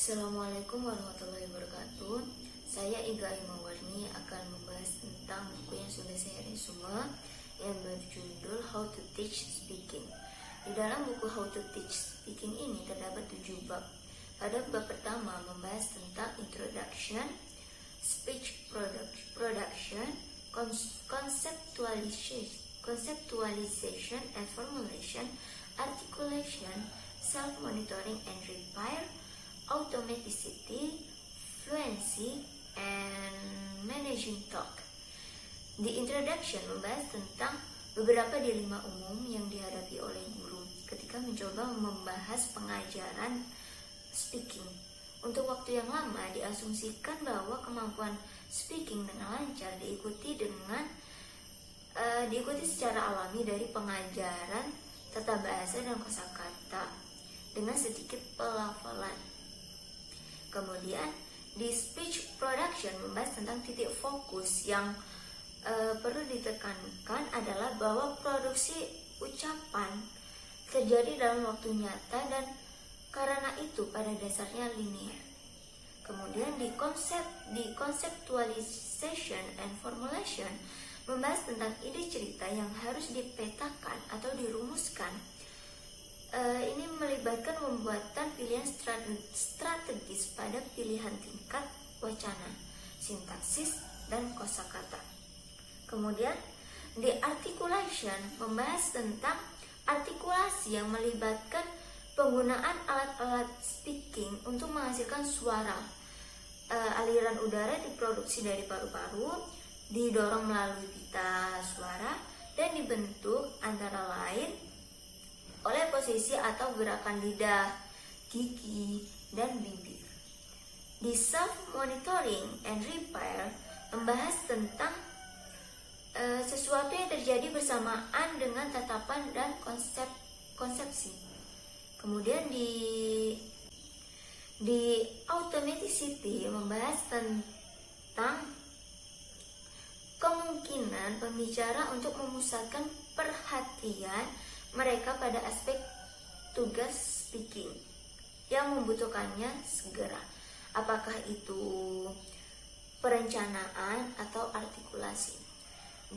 Assalamualaikum warahmatullahi wabarakatuh. Saya Iga Imawarni akan membahas tentang buku yang sudah saya resume yang berjudul How to Teach Speaking. Di dalam buku How to Teach Speaking ini terdapat 7 bab. Pada bab pertama membahas tentang Introduction, Speech Production, Conceptualization and Formulation, Articulation, Self-Monitoring and Repair, Automaticity, Fluency, and Managing Talk. Di introduction membahas tentang beberapa dilema umum yang dihadapi oleh guru ketika mencoba membahas pengajaran speaking. Untuk waktu yang lama diasumsikan bahwa kemampuan speaking dengan lancar diikuti secara alami dari pengajaran tata bahasa dan kosakata dengan sedikit pelafalan. Kemudian di speech production membahas tentang titik fokus yang perlu ditekankan adalah bahwa produksi ucapan terjadi dalam waktu nyata dan karena itu pada dasarnya linear. Kemudian di conceptualization and formulation membahas tentang ide cerita yang harus dipetakan atau dirumuskan. Ini melibatkan pembuatan pilihan strategis pada pilihan tingkat wacana, sintaksis, dan kosakata. Kemudian di articulation membahas tentang artikulasi yang melibatkan penggunaan alat-alat speaking untuk menghasilkan suara. Aliran udara diproduksi dari paru-paru, didorong melalui pita suara, dan dibentuk antara lain oleh posisi atau gerakan lidah, gigi, dan bibir. Di self-monitoring and repair membahas tentang sesuatu yang terjadi bersamaan dengan tatapan dan konsepsi. Kemudian di automaticity membahas tentang kemungkinan pembicara untuk memusatkan perhatian mereka pada aspek tugas speaking yang membutuhkannya segera. Apakah itu perencanaan atau artikulasi.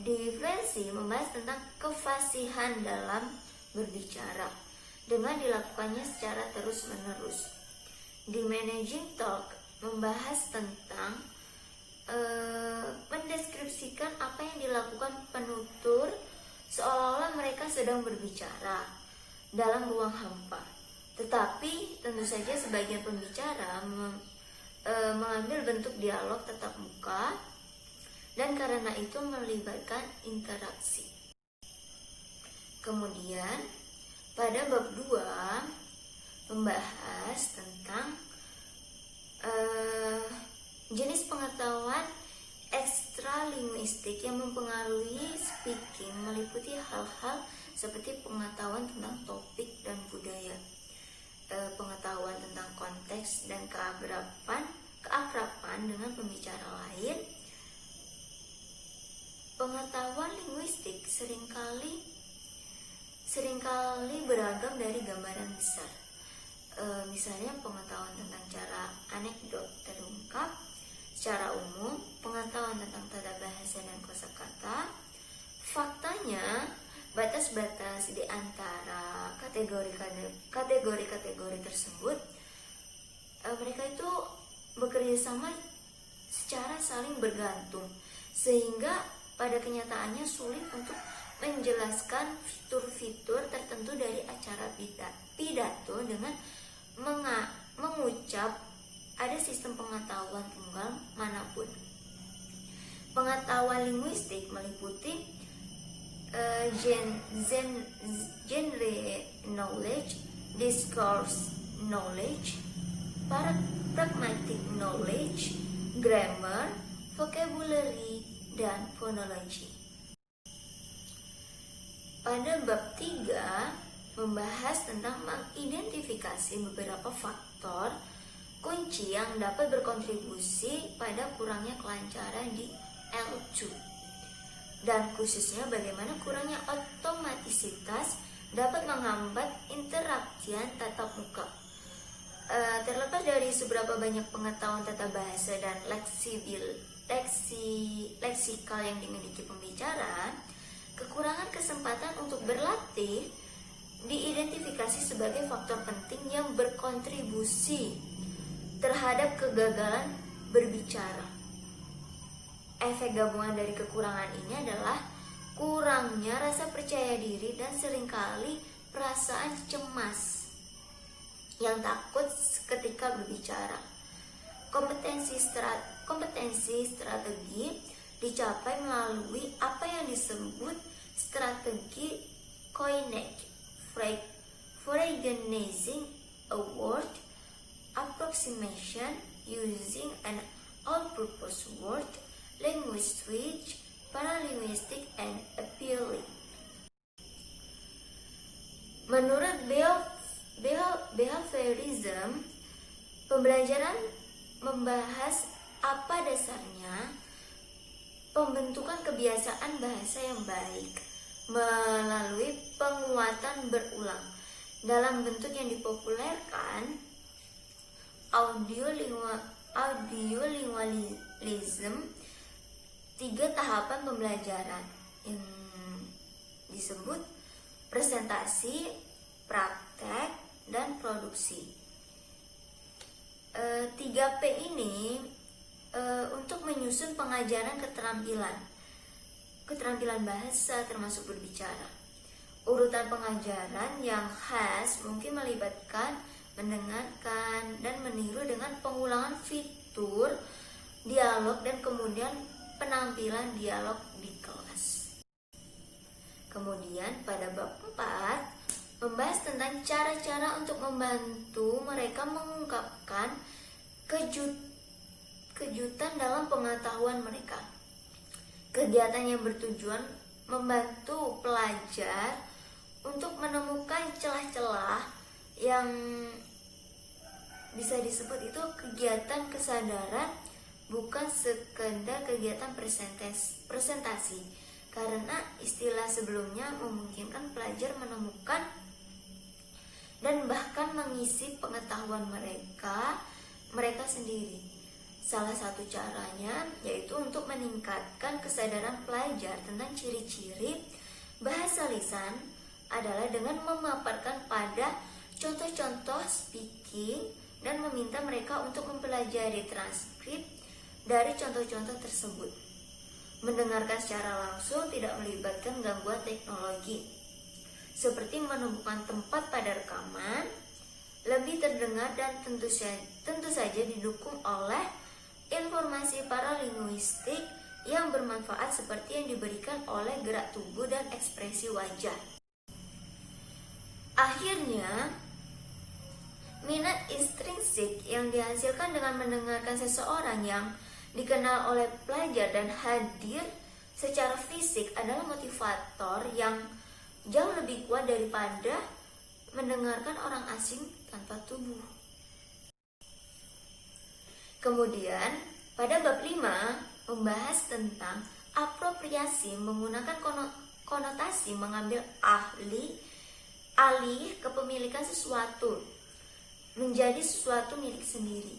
Di fluency membahas tentang kefasihan dalam berbicara dengan dilakukannya secara terus-menerus. Di managing talk membahas tentang mendeskripsikan apa yang dilakukan penutur seolah-olah mereka sedang berbicara dalam ruang hampa. Tetapi tentu saja sebagian pembicara mengambil bentuk dialog tatap muka dan karena itu melibatkan interaksi. Kemudian pada bab 2 membahas tentang jenis pengetahuan ekstralinguistik yang mempengaruhi speaking meliputi hal-hal seperti pengetahuan tentang topik dan budaya, pengetahuan tentang konteks dan keakraban dengan pembicara lain. Pengetahuan linguistik seringkali beragam dari gambaran besar. Misalnya pengetahuan tentang cara anekdot terungkap secara umum, pengetahuan tentang tata bahasa dan kosakata. Faktanya, batas-batas di antara kategori-kategori tersebut, mereka itu bekerja sama secara saling bergantung, sehingga pada kenyataannya sulit untuk menjelaskan fitur-fitur tertentu dari acara pidato dengan mengucap ada sistem pengetahuan tunggal manapun. Pengetahuan linguistik meliputi genre knowledge, discourse knowledge, pragmatic knowledge, grammar, vocabulary, dan phonology. Pada bab 3 membahas tentang mengidentifikasi beberapa faktor kunci yang dapat berkontribusi pada kurangnya kelancaran di L2 dan khususnya bagaimana kurangnya otomatisitas dapat menghambat interaksian tatap muka. Terlepas dari seberapa banyak pengetahuan tata bahasa dan leksikal yang dimiliki pembicara, kekurangan kesempatan untuk berlatih diidentifikasi sebagai faktor penting yang berkontribusi terhadap kegagalan berbicara. Efek gabungan dari kekurangan ini adalah kurangnya rasa percaya diri dan seringkali perasaan cemas yang takut ketika berbicara. Kompetensi strategi dicapai melalui apa yang disebut strategi Koenig, Organizing a word approximation using an all-purpose word, linguistic, paralinguistic, and appealing. Menurut behaviorism, pembelajaran membahas apa dasarnya pembentukan kebiasaan bahasa yang baik melalui penguatan berulang dalam bentuk yang dipopulerkan audiolingualism. 3 tahapan pembelajaran yang disebut presentasi, praktek, dan produksi. 3P ini untuk menyusun pengajaran keterampilan bahasa termasuk berbicara. Urutan pengajaran yang khas mungkin melibatkan mendengarkan dan meniru dengan pengulangan fitur dialog dan kemudian penampilan dialog di kelas. Kemudian pada bab 4 membahas tentang cara-cara untuk membantu mereka mengungkapkan kejutan dalam pengetahuan mereka. Kegiatan yang bertujuan membantu pelajar untuk menemukan celah-celah yang bisa disebut itu kegiatan kesadaran, bukan sekedar kegiatan presentasi, karena istilah sebelumnya memungkinkan pelajar menemukan dan bahkan mengisi pengetahuan mereka sendiri. Salah satu caranya yaitu untuk meningkatkan kesadaran pelajar tentang ciri-ciri bahasa lisan adalah dengan memaparkan pada contoh-contoh speaking dan meminta mereka untuk mempelajari transkrip dari contoh-contoh tersebut. Mendengarkan secara langsung tidak melibatkan gangguan teknologi, seperti menemukan tempat pada rekaman, lebih terdengar dan tentu saja didukung oleh informasi paralinguistik yang bermanfaat seperti yang diberikan oleh gerak tubuh dan ekspresi wajah. Akhirnya, minat intrinsik yang dihasilkan dengan mendengarkan seseorang yang dikenal oleh pelajar dan hadir secara fisik adalah motivator yang jauh lebih kuat daripada mendengarkan orang asing tanpa tubuh. Kemudian, pada bab 5 membahas tentang apropriasi menggunakan konotasi mengambil alih kepemilikan sesuatu menjadi sesuatu milik sendiri.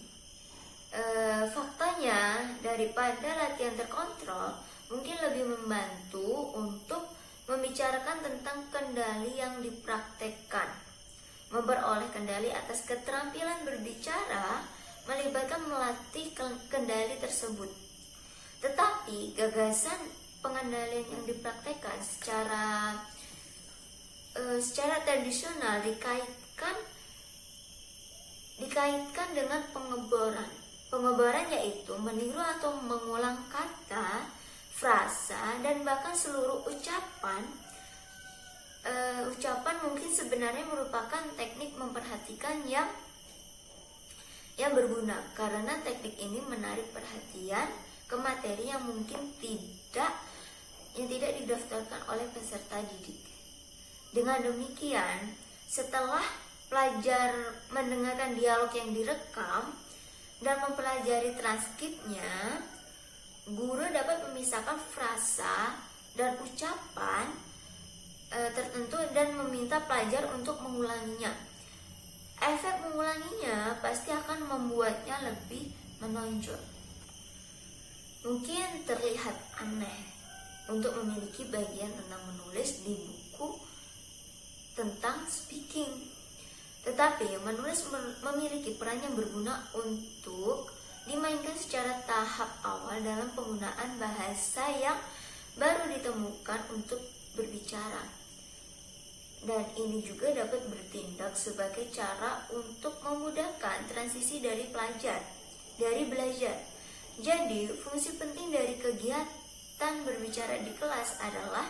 Faktanya, daripada latihan terkontrol mungkin lebih membantu untuk membicarakan tentang kendali yang dipraktekkan. Memperoleh kendali atas keterampilan berbicara melibatkan melatih kendali tersebut. Tetapi gagasan pengendalian yang dipraktekkan secara tradisional dikaitkan dengan pengeboran. Pengeboran yaitu meniru atau mengulang kata, frasa, dan bahkan seluruh ucapan. Ucapan mungkin sebenarnya merupakan teknik memperhatikan yang berguna, karena teknik ini menarik perhatian ke materi yang mungkin tidak didaftarkan oleh peserta didik. Dengan demikian, setelah pelajar mendengarkan dialog yang direkam dan mempelajari transkripnya, guru dapat memisahkan frasa dan ucapan tertentu dan meminta pelajar untuk mengulanginya. efek mengulanginya pasti akan membuatnya lebih menonjol. Mungkin terlihat aneh untuk memiliki bagian tentang menulis di buku tentang speaking, tetapi menulis memiliki peran yang berguna untuk dimainkan secara tahap awal dalam penggunaan bahasa yang baru ditemukan untuk berbicara. Dan ini juga dapat bertindak sebagai cara untuk memudahkan transisi dari belajar. Jadi, fungsi penting dari kegiatan berbicara di kelas adalah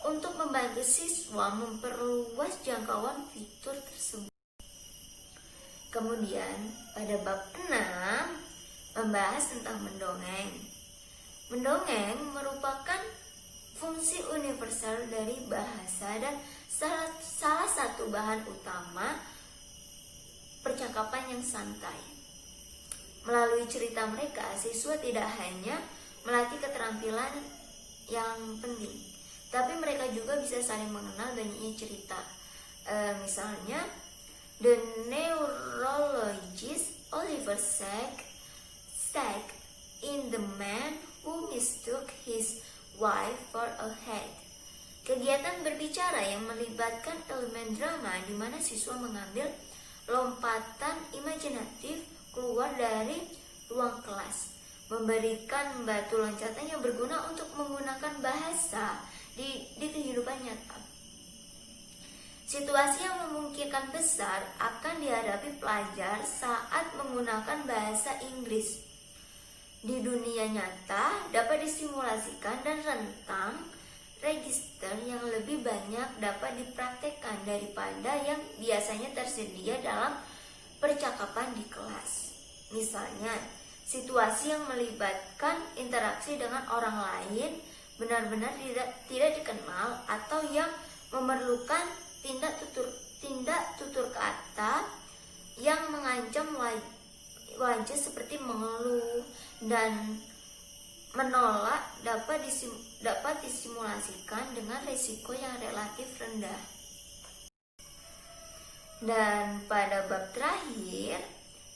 untuk membantu siswa memperluas jangkauan fitur tersebut. Kemudian pada bab 6 membahas tentang mendongeng. Mendongeng merupakan fungsi universal dari bahasa dan salah satu bahan utama percakapan yang santai. Melalui cerita mereka, siswa tidak hanya melatih keterampilan yang penting, tapi mereka juga bisa saling mengenal banyaknya cerita. Misalnya, the neurologist Oliver Sacks in The Man Who Mistook His Wife for a Hag. Kegiatan berbicara yang melibatkan elemen drama di mana siswa mengambil lompatan imajinatif keluar dari ruang kelas, memberikan batu loncatan yang berguna untuk menggunakan bahasa di kehidupan nyata. Situasi yang memungkinkan besar akan dihadapi pelajar saat menggunakan bahasa Inggris di dunia nyata dapat disimulasikan, dan rentang register yang lebih banyak dapat dipraktekkan daripada yang biasanya tersedia dalam percakapan di kelas. Misalnya, situasi yang melibatkan interaksi dengan orang lain benar-benar tidak dikenal atau yang memerlukan tindak tutur kata yang mengancam wajah seperti mengeluh dan menolak dapat disimulasikan dengan risiko yang relatif rendah. Dan pada bab terakhir,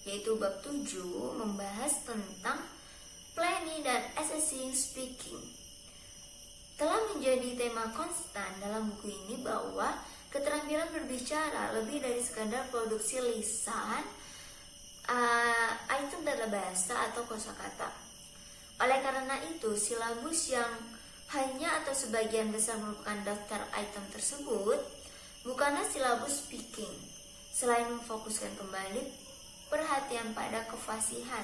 yaitu bab 7, membahas tentang planning dan assessing speaking. Telah menjadi tema konstan dalam buku ini bahwa keterampilan berbicara lebih dari sekadar produksi lisan, item tata bahasa atau kosakata. Oleh karena itu, silabus yang hanya atau sebagian besar merupakan daftar item tersebut bukanlah silabus speaking. Selain memfokuskan kembali perhatian pada kefasihan,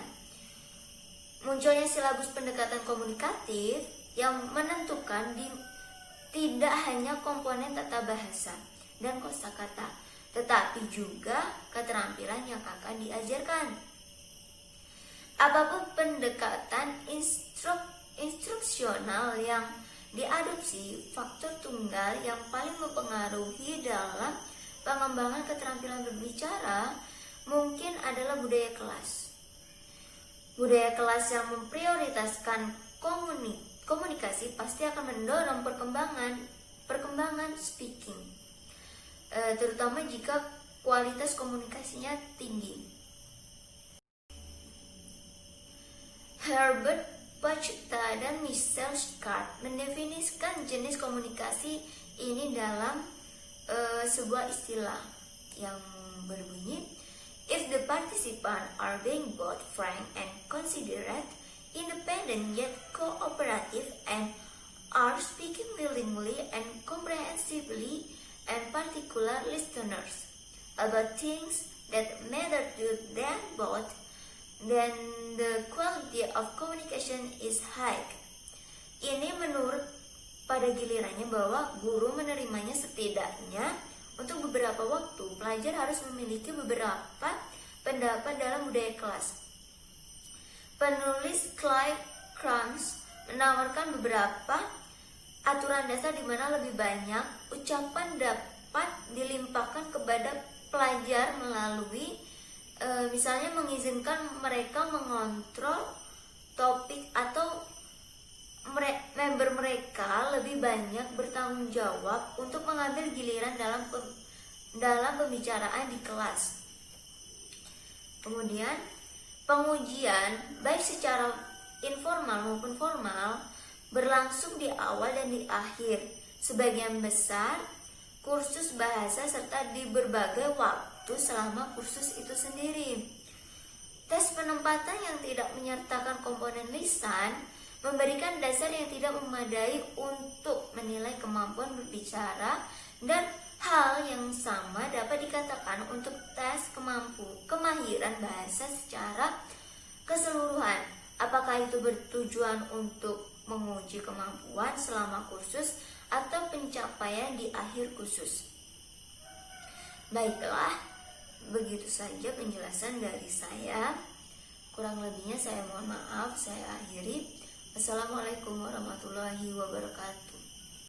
munculnya silabus pendekatan komunikatif yang menentukan tidak hanya komponen tata bahasa dan kosakata, tetapi juga keterampilan yang akan diajarkan. Apapun pendekatan instruksional yang diadopsi, faktor tunggal yang paling mempengaruhi dalam pengembangan keterampilan berbicara mungkin adalah budaya kelas. Budaya kelas yang memprioritaskan komunikasi pasti akan mendorong perkembangan speaking, terutama jika kualitas komunikasinya tinggi. Herbert Bacheta dan Michel Scott mendefinisikan jenis komunikasi ini dalam sebuah istilah yang berbunyi, if the participants are being both frank and considerate, independent yet cooperative, and are speaking willingly and comprehensively, and particular listeners about things that matter to them both, then the quality of communication is high. Ini menurut pada gilirannya bahwa guru menerimanya setidaknya untuk beberapa waktu. Pelajar harus memiliki beberapa pendapat dalam budaya kelas. Penulis Clive Krams menawarkan beberapa aturan dasar di mana lebih banyak ucapan dapat dilimpahkan kepada pelajar melalui misalnya mengizinkan mereka mengontrol topik atau member mereka lebih banyak bertanggung jawab untuk mengambil giliran dalam pembicaraan di kelas. Kemudian pengujian baik secara informal maupun formal berlangsung di awal dan di akhir sebagian besar kursus bahasa serta di berbagai waktu selama kursus itu sendiri. Tes penempatan yang tidak menyertakan komponen lisan memberikan dasar yang tidak memadai untuk menilai kemampuan berbicara, dan hal yang sama dapat dikatakan untuk tes kemahiran bahasa secara keseluruhan. Apakah itu bertujuan untuk menguji kemampuan selama kursus atau pencapaian di akhir kursus? Baiklah, begitu saja penjelasan dari saya. Kurang lebihnya saya mohon maaf, saya akhiri. Assalamualaikum warahmatullahi wabarakatuh.